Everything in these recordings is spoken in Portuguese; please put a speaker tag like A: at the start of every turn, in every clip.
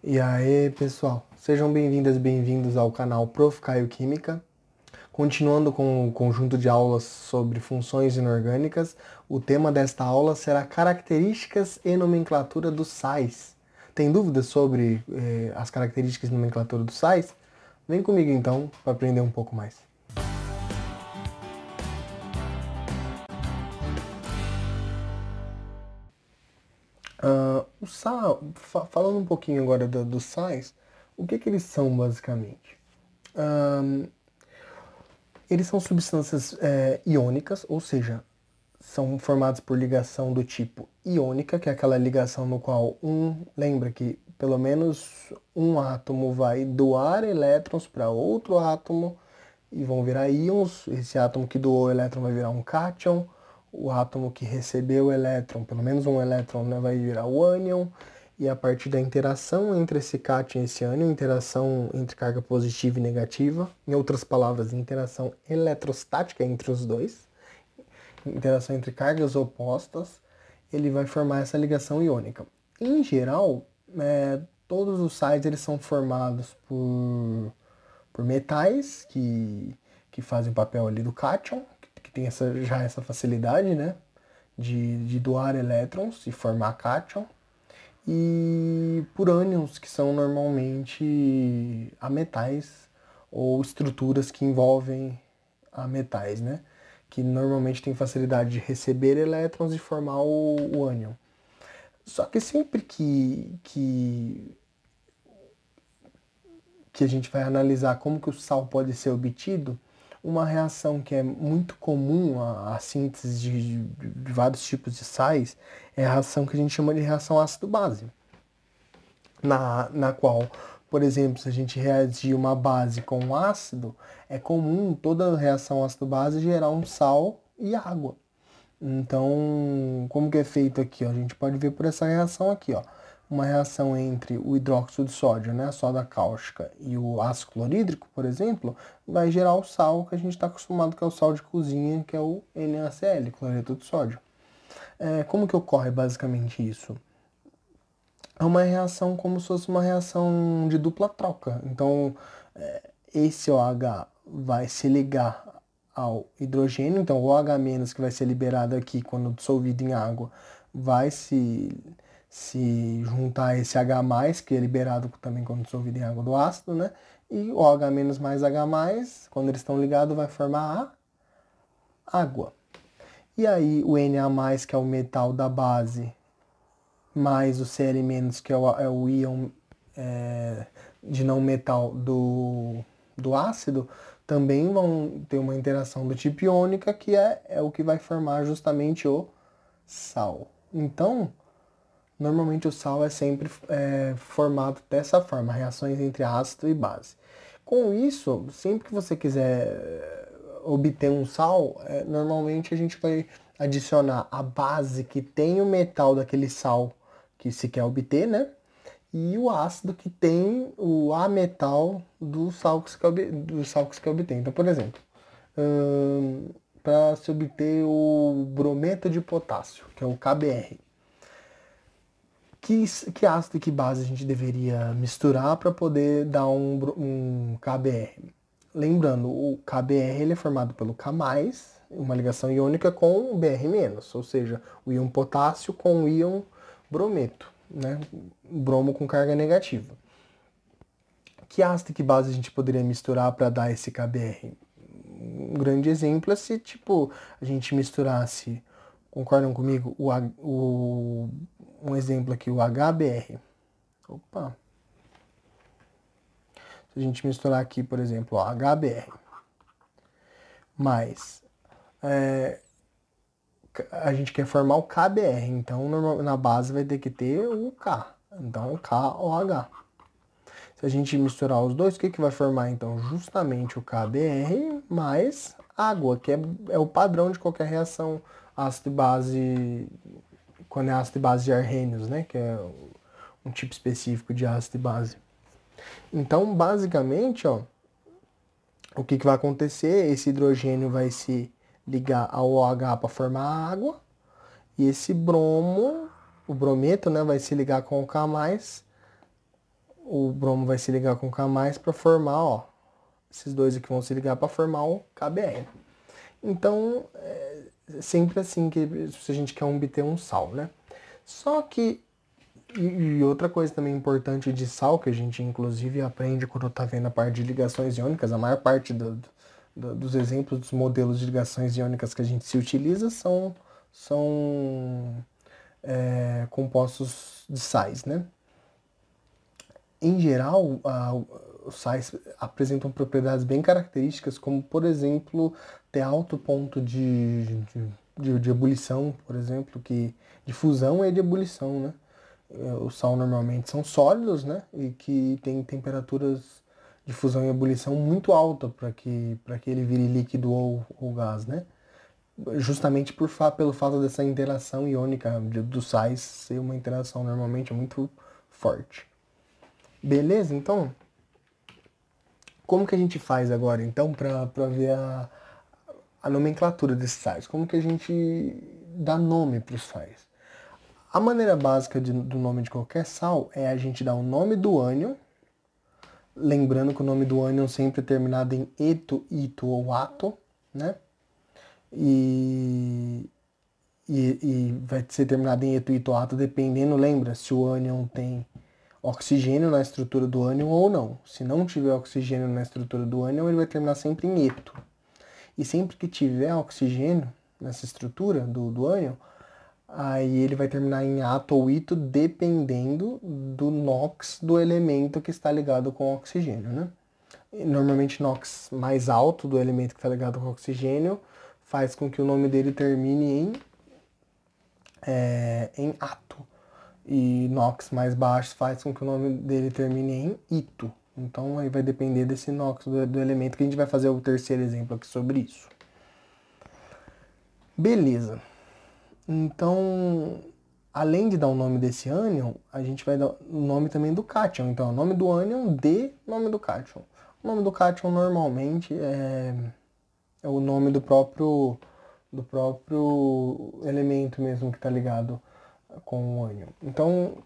A: E aí, pessoal, sejam bem-vindas e bem-vindos ao canal Prof. Caio Química. Continuando com o conjunto de aulas sobre funções inorgânicas, o tema desta aula será características e nomenclatura dos sais. Tem dúvidas sobre as características e nomenclatura dos sais? Vem comigo então para aprender um pouco mais. Falando um pouquinho agora dos sais, o que eles são basicamente? Eles são substâncias iônicas, ou seja, são formados por ligação do tipo iônica, que é aquela ligação no qual lembra que pelo menos um átomo vai doar elétrons para outro átomo e vão virar íons. Esse átomo que doou o elétron vai virar um cátion, o átomo que recebeu o elétron, pelo menos um elétron, né, vai virar o ânion. E a partir da interação entre esse cátion e esse ânion, interação entre carga positiva e negativa, em outras palavras, interação eletrostática entre os dois, interação entre cargas opostas, ele vai formar essa ligação iônica. Em geral, todos os sais eles são formados por metais que fazem o papel ali do cátion, que tem já essa facilidade, né, de doar elétrons e formar cátion, e por ânions, que são normalmente ametais ou estruturas que envolvem ametais, né? Que normalmente tem facilidade de receber elétrons e formar o ânion. Só que sempre que a gente vai analisar como que o sal pode ser obtido, uma reação que é muito comum à síntese de vários tipos de sais é a reação que a gente chama de reação ácido-base, na qual, por exemplo, se a gente reagir uma base com um ácido, é comum toda reação ácido-base gerar um sal e água. Então, como que é feito aqui? Ó? A gente pode ver por essa reação aqui, ó. Uma reação entre o hidróxido de sódio, né, a soda cáustica, e o ácido clorídrico, por exemplo, vai gerar o sal que a gente está acostumado, que é o sal de cozinha, que é o NaCl, cloreto de sódio. Como que ocorre basicamente isso? É uma reação como se fosse uma reação de dupla troca. Então, esse OH vai se ligar ao hidrogênio, então o OH- que vai ser liberado aqui quando dissolvido em água, vai se juntar a esse H+, que é liberado também quando dissolvido em água do ácido, né? E o OH- mais H+, quando eles estão ligados, vai formar a água. E aí o Na+, que é o metal da base, mais o Cl-, que é o íon de não metal do ácido, também vão ter uma interação do tipo iônica, que é o que vai formar justamente o sal. Então, normalmente o sal é sempre formado dessa forma, reações entre ácido e base. Com isso, sempre que você quiser obter um sal, normalmente a gente vai adicionar a base que tem o metal daquele sal que se quer obter, né? E o ácido que tem o ametal do sal que se quer obter. Então, por exemplo, para se obter o brometo de potássio, que é o KBr, que ácido e que base a gente deveria misturar para poder dar um KBr? Lembrando, o KBr ele é formado pelo K+, uma ligação iônica com o Br-, ou seja, o íon potássio com o íon brometo, né? Bromo com carga negativa. Que ácido e que base a gente poderia misturar para dar esse KBr? Um grande exemplo é se, tipo, a gente misturasse, concordam comigo, um exemplo aqui, o HBr. Opa! Se a gente misturar aqui, por exemplo, o HBr, mais a gente quer formar o KBr, então na base vai ter que ter o K, então KOH. Se a gente misturar os dois, o que vai formar então? Justamente o KBr mais água, que é o padrão de qualquer reação ácido e base, quando é ácido e base de Arrhenius, né? Que é um tipo específico de ácido e base. Então, basicamente, ó, o que vai acontecer? Esse hidrogênio vai se ligar ao OH para formar água, e esse bromo, o brometo, né, vai se ligar com o K+, o bromo vai se ligar com o K+, para formar, ó, esses dois aqui vão se ligar para formar o KBr. Então, é sempre assim que se a gente quer obter um sal, né? Só que, e outra coisa também importante de sal, que a gente inclusive aprende quando tá vendo a parte de ligações iônicas, a maior parte dos exemplos dos modelos de ligações iônicas que a gente se utiliza são compostos de sais, né? Em geral, os sais apresentam propriedades bem características, como, por exemplo, ter alto ponto de ebulição, por exemplo, de fusão e de ebulição, né? O sal normalmente são sólidos, né? E que tem temperaturas de fusão e ebulição muito alta para que ele vire líquido ou gás, né? Justamente pelo fato dessa interação iônica dos sais ser uma interação normalmente muito forte. Beleza? Então, como que a gente faz agora, então, para ver a nomenclatura desses sais? Como que a gente dá nome para os sais? A maneira básica do nome de qualquer sal é a gente dar o nome do ânion, lembrando que o nome do ânion sempre é terminado em eto, ito ou ato, né? E vai ser terminado em eto, ito ou ato dependendo, lembra, se o ânion tem oxigênio na estrutura do ânion ou não. Se não tiver oxigênio na estrutura do ânion, ele vai terminar sempre em eto. E sempre que tiver oxigênio nessa estrutura do ânion, aí ele vai terminar em ato ou ito, dependendo do NOx do elemento que está ligado com o oxigênio, né? E normalmente NOx mais alto do elemento que está ligado com o oxigênio faz com que o nome dele termine em ato. E NOx mais baixo faz com que o nome dele termine em ito. Então aí vai depender desse NOx do elemento, que a gente vai fazer o terceiro exemplo aqui sobre isso. Beleza. Então, além de dar o nome desse ânion, a gente vai dar o nome também do cátion. Então, o nome do ânion de nome do cátion. O nome do cátion normalmente é o nome do próprio elemento mesmo que está ligado com o ânion. Então,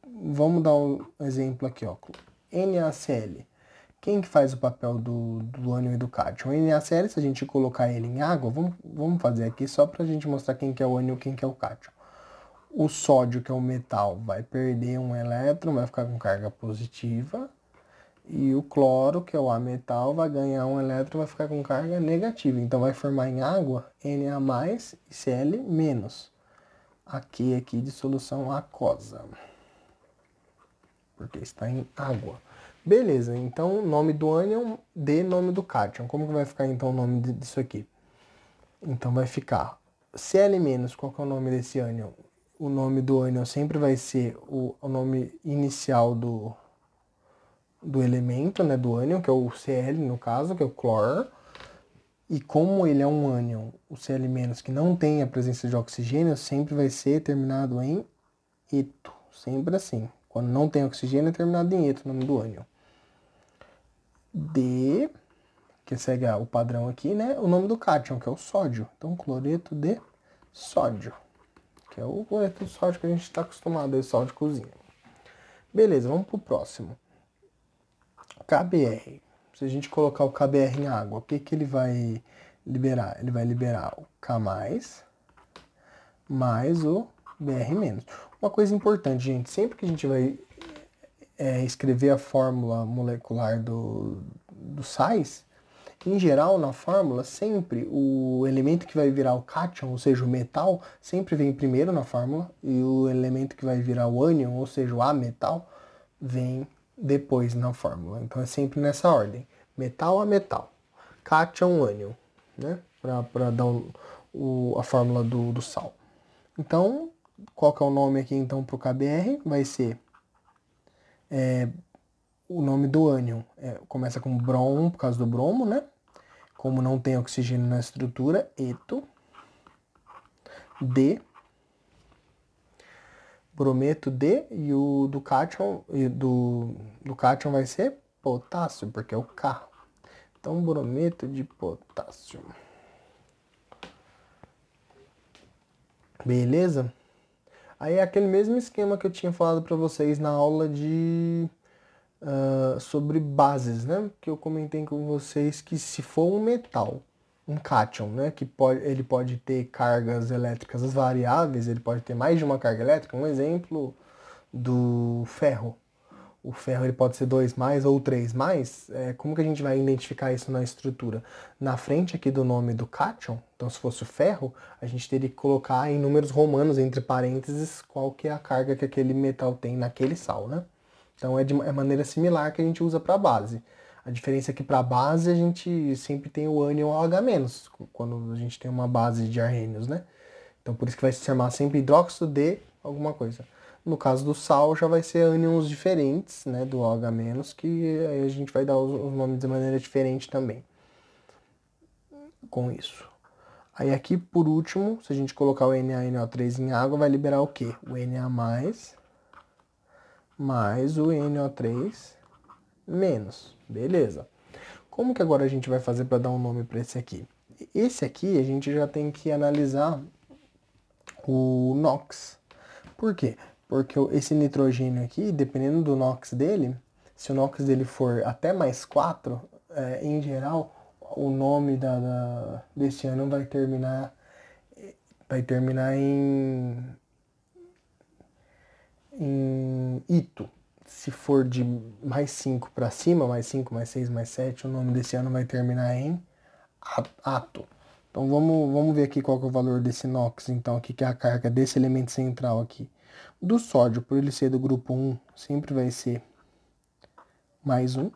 A: vamos dar um exemplo aqui, ó. NaCl. Quem que faz o papel do ânion e do cátion? O NaCl, se a gente colocar ele em água, vamos fazer aqui só para a gente mostrar quem que é o ânion e quem que é o cátion. O sódio, que é o metal, vai perder um elétron, vai ficar com carga positiva. E o cloro, que é o ametal, vai ganhar um elétron, vai ficar com carga negativa. Então vai formar em água Na+ e Cl-. Aqui de solução aquosa, porque está em água. Beleza, então nome do ânion de nome do cátion. Como que vai ficar então o nome disso aqui? Então vai ficar Cl-, qual que é o nome desse ânion? O nome do ânion sempre vai ser o nome inicial do elemento, né, do ânion, que é o Cl no caso, que é o cloro. E como ele é um ânion, o Cl- que não tem a presença de oxigênio, sempre vai ser terminado em eto. Sempre assim. Quando não tem oxigênio, é terminado em eto, o nome do ânion. D, que segue o padrão aqui, né? O nome do cátion, que é o sódio. Então, cloreto de sódio, que é o cloreto de sódio que a gente está acostumado, aí, sal de cozinha. Beleza, vamos pro próximo. KBr. Se a gente colocar o KBr em água, o que que ele vai liberar? Ele vai liberar o K+, mais o Br-. Uma coisa importante, gente, sempre que a gente vai escrever a fórmula molecular dos sais, em geral, na fórmula, sempre o elemento que vai virar o cátion, ou seja, o metal, sempre vem primeiro na fórmula, e o elemento que vai virar o ânion, ou seja, o ametal, vem depois na fórmula. Então é sempre nessa ordem. Metal a metal. Cátion, ânion, né? Para dar a fórmula do sal. Então, qual que é o nome aqui então para o KBr? Vai ser o nome do ânion. Começa com brom, por causa do bromo, né? Como não tem oxigênio na estrutura, eto. D. Brometo D. E o do cátion, do cátion vai ser potássio, porque é o K. Então, brometo de potássio. Beleza? Aí é aquele mesmo esquema que eu tinha falado para vocês na aula sobre bases, né? Que eu comentei com vocês que se for um metal, um cátion, né? Que ele pode ter cargas elétricas variáveis, ele pode ter mais de uma carga elétrica. Um exemplo do ferro. O ferro ele pode ser 2 mais ou 3 mais. Como que a gente vai identificar isso na estrutura? Na frente aqui do nome do cátion, então se fosse o ferro, a gente teria que colocar em números romanos, entre parênteses, qual que é a carga que aquele metal tem naquele sal, né? Então é de maneira similar que a gente usa para base. A diferença é que para base a gente sempre tem o ânion OH-, quando a gente tem uma base de arrênios, né? Então por isso que vai se chamar sempre hidróxido de alguma coisa. No caso do sal já vai ser ânions diferentes, né, do OH-, que aí a gente vai dar os nomes de maneira diferente também. Com isso. Aí aqui por último, se a gente colocar o NaNO3 em água, vai liberar o quê? O Na+, mais o NO3 menos. Beleza. Como que agora a gente vai fazer para dar um nome para esse aqui? Esse aqui a gente já tem que analisar o NOx. Por quê? Porque esse nitrogênio aqui, dependendo do NOx dele, se o NOx dele for até mais 4, em geral, o nome desse ano vai terminar em ito. Se for de mais 5 para cima, mais 5, mais 6, mais 7, o nome desse ano vai terminar em ato. Então vamos ver aqui qual que é o valor desse NOx, então, aqui que é a carga desse elemento central aqui. Do sódio, por ele ser do grupo 1, sempre vai ser mais 1.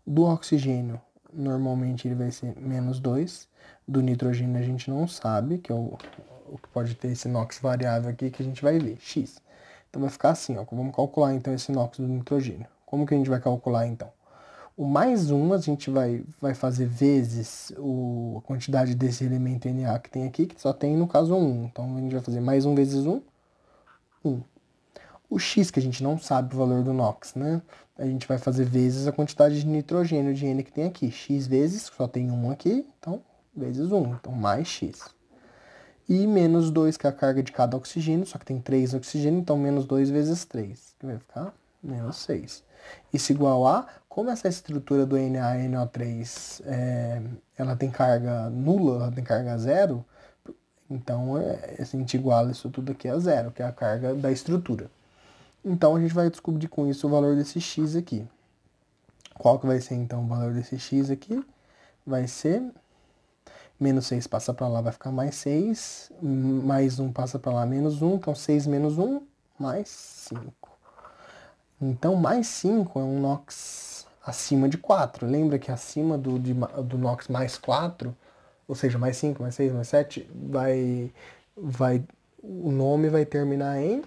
A: Do oxigênio, normalmente ele vai ser menos 2. Do nitrogênio a gente não sabe, que é o que pode ter esse NOx variável aqui, que a gente vai ver, x. Então vai ficar assim, ó. Vamos calcular então esse NOx do nitrogênio. Como que a gente vai calcular então? O mais 1 a gente vai fazer vezes a quantidade desse elemento Na que tem aqui, que só tem no caso 1. Então a gente vai fazer mais 1 vezes 1, 1. O x, que a gente não sabe o valor do NOx, né? A gente vai fazer vezes a quantidade de nitrogênio de N que tem aqui. X vezes, só tem 1 aqui, então vezes 1, então mais x. E menos 2, que é a carga de cada oxigênio, só que tem 3 oxigênios, então menos 2 vezes 3, que vai ficar menos 6. Isso igual a, como essa estrutura do NaNO3 ela tem carga nula, ela tem carga zero, então a gente iguala isso tudo aqui a zero, que é a carga da estrutura. Então a gente vai descobrir com isso o valor desse x aqui. Qual que vai ser então o valor desse x aqui? Vai ser menos 6 passa para lá, vai ficar mais 6, mais 1 passa para lá, menos 1, então 6 menos 1, mais 5. Então mais 5 é um NOx acima de 4. Lembra que acima do NOx mais 4, ou seja, mais 5, mais 6, mais 7, o nome vai terminar em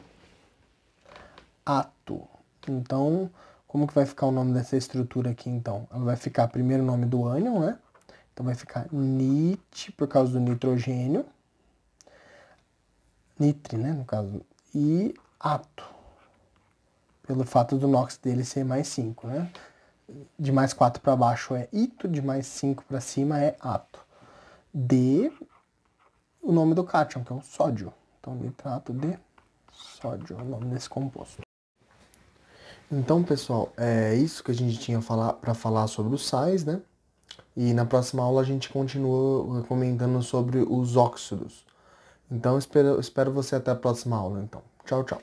A: ato. Então, como que vai ficar o nome dessa estrutura aqui, então? Ela vai ficar primeiro o nome do ânion, né? Então vai ficar nit, por causa do nitrogênio. Nitri, né, no caso. E ato, pelo fato do NOx dele ser mais 5, né? De mais 4 para baixo é ito, de mais 5 para cima é ato. D, o nome do cátion, que é o sódio. Então, nitrato de sódio é o nome desse composto. Então, pessoal, é isso que a gente tinha para falar sobre os sais, né? E na próxima aula a gente continua comentando sobre os óxidos. Então, espero você até a próxima aula, então. Tchau, tchau.